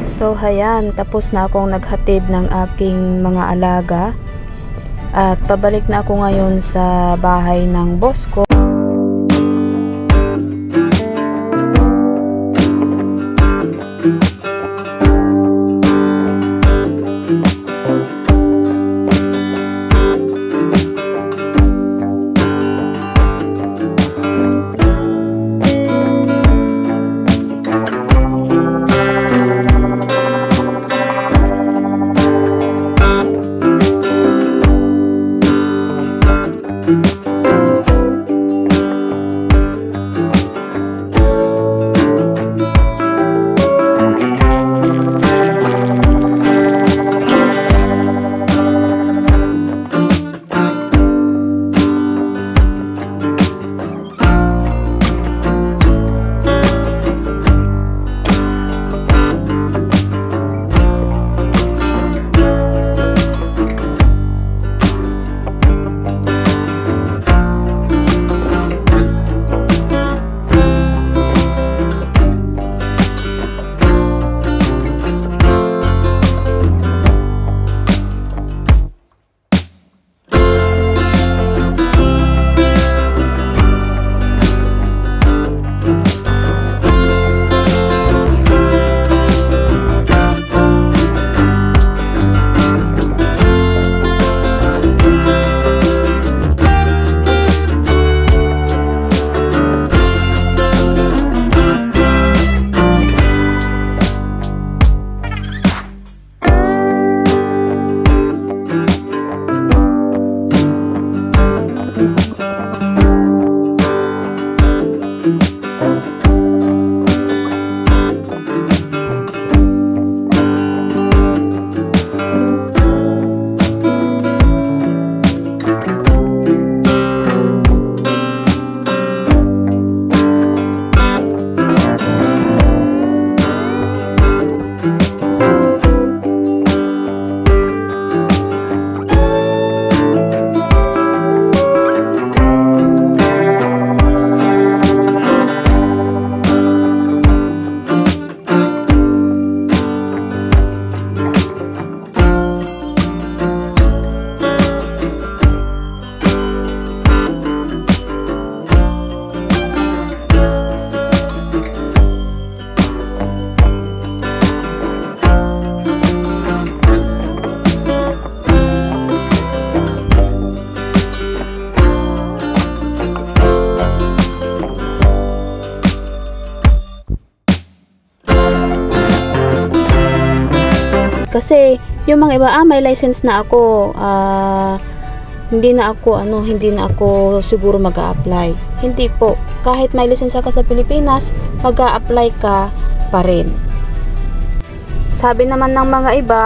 So hayan, tapos na akong naghatid ng aking mga alaga at pabalik na ako ngayon sa bahay ng boss ko. Kasi yung mga iba, may license na ako, hindi na ako siguro mag-a-apply. Hindi po. Kahit may lisensya ka sa Pilipinas, mag-a-apply ka pa rin. Sabi naman ng mga iba,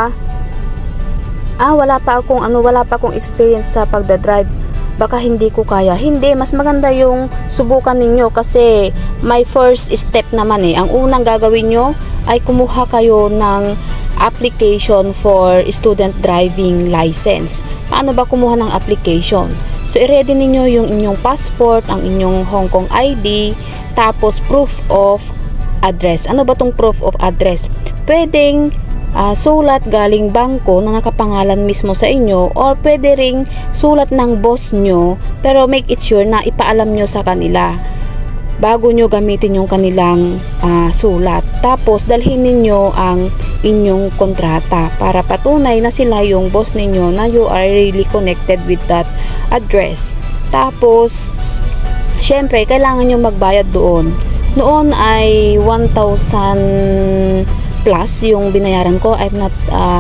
wala pa akong experience sa pagdadrive. Baka hindi ko kaya. Hindi, mas maganda yung subukan ninyo kasi may first step naman eh. Ang unang gagawin nyo ay kumuha kayo ng application for student driving license. Paano ba kumuha ng application? So, i-ready ninyo yung inyong passport, ang inyong Hong Kong ID, tapos proof of address. Ano ba tong proof of address? Pwedeng sulat galing bangko na nakapangalan mismo sa inyo, or pwede ring sulat ng boss nyo, pero make it sure na ipaalam nyo sa kanila bago nyo gamitin yung kanilang sulat. Tapos dalhin ninyo ang inyong kontrata para patunay na sila yung boss ninyo, na you are really connected with that address. Tapos syempre kailangan nyo magbayad doon. Noon ay 1,000 plus yung binayaran ko. I'm not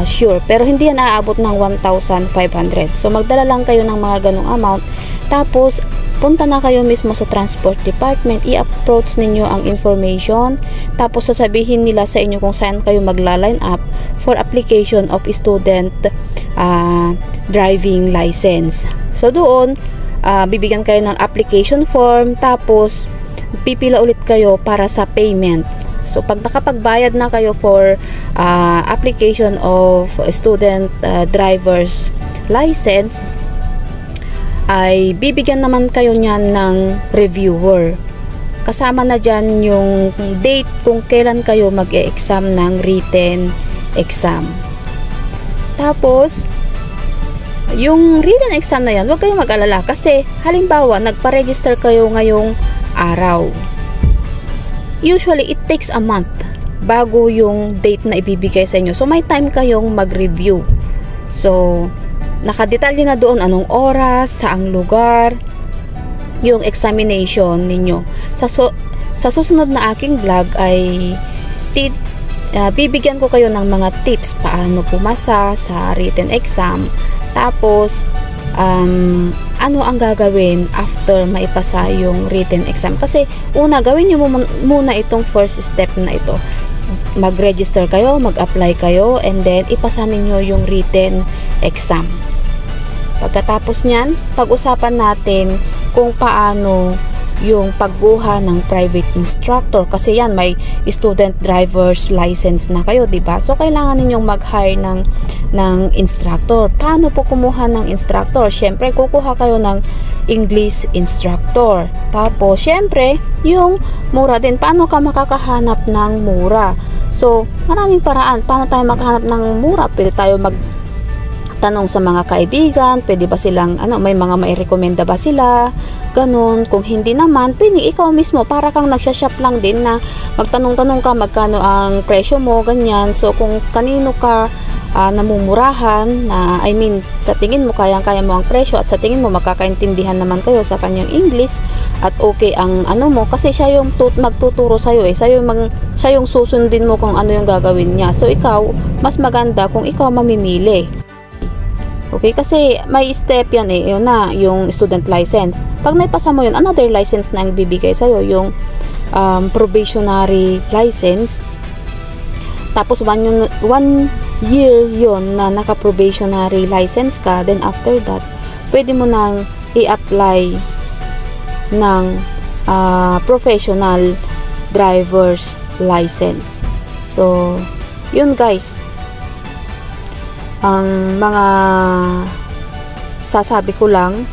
sure, pero hindi yan aabot ng 1,500. So magdala lang kayo ng mga ganong amount. Tapos punta na kayo mismo sa transport department, i-approach ninyo ang information, tapos sasabihin nila sa inyo kung saan kayo magla-line up for application of student driving license. So doon bibigyan kayo ng application form, tapos pipila ulit kayo para sa payment. So pag nakapagbayad na kayo for application of student driver's license, ay bibigyan naman kayo niyan ng reviewer. kasama na dyan yung date kung kailan kayo mag-e-exam ng written exam. Tapos, yung written exam na yan, huwag kayong mag-alala kasi halimbawa, nagpa-register kayo ngayong araw. Usually, it takes a month bago yung date na ibibigay sa inyo. So, may time kayong mag-review. So, nakadetalye na doon anong oras, saang lugar, yung examination ninyo. Sa susunod na aking vlog ay bibigyan ko kayo ng mga tips paano pumasa sa written exam. Tapos, ano ang gagawin after maipasa yung written exam. Kasi, una, gawin nyo muna itong first step na ito. Mag-register kayo, mag-apply kayo, and then ipasa ninyo yung written exam. Pagkatapos nyan, pag-usapan natin kung paano yung pagguha ng private instructor kasi yan may student driver's license na kayo, diba? So kailangan ninyong mag-hire ng instructor. Paano po kumuha ng instructor? Syempre kukuha kayo ng English instructor. Tapos syempre yung mura din. Paano ka makakahanap ng mura? So maraming paraan. Paano tayo makahanap ng mura? Pwede tayo tanong sa mga kaibigan, pwede ba silang, may mga mairekomenda ba sila, ganun. Kung hindi naman, pwede ikaw mismo, para kang nagsashop lang din na magtanong-tanong ka magkano ang presyo mo, ganyan. So, kung kanino ka namumurahan, sa tingin mo kayang-kaya mo ang presyo at sa tingin mo makakaintindihan naman kayo sa kanyang English at okay ang mo, kasi siya yung magtuturo sa'yo siya yung susundin mo kung ano yung gagawin niya. So, ikaw, mas maganda kung ikaw mamimili. Okay, kasi may step yan yun na, yung student license. Pag naipasa mo yun, another license na ang bibigay sa'yo, yung probationary license. Tapos 1 year yun na naka-probationary license ka, then after that, pwede mo nang i-apply ng professional driver's license. So, yun guys, ang mga sasabi ko lang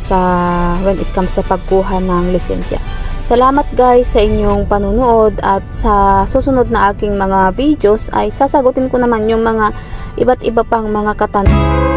when it comes sa pagkuha ng lisensya. Salamat guys sa inyong panunood, at sa susunod na aking mga videos ay sasagutin ko naman yung mga iba't iba pang mga katanungan.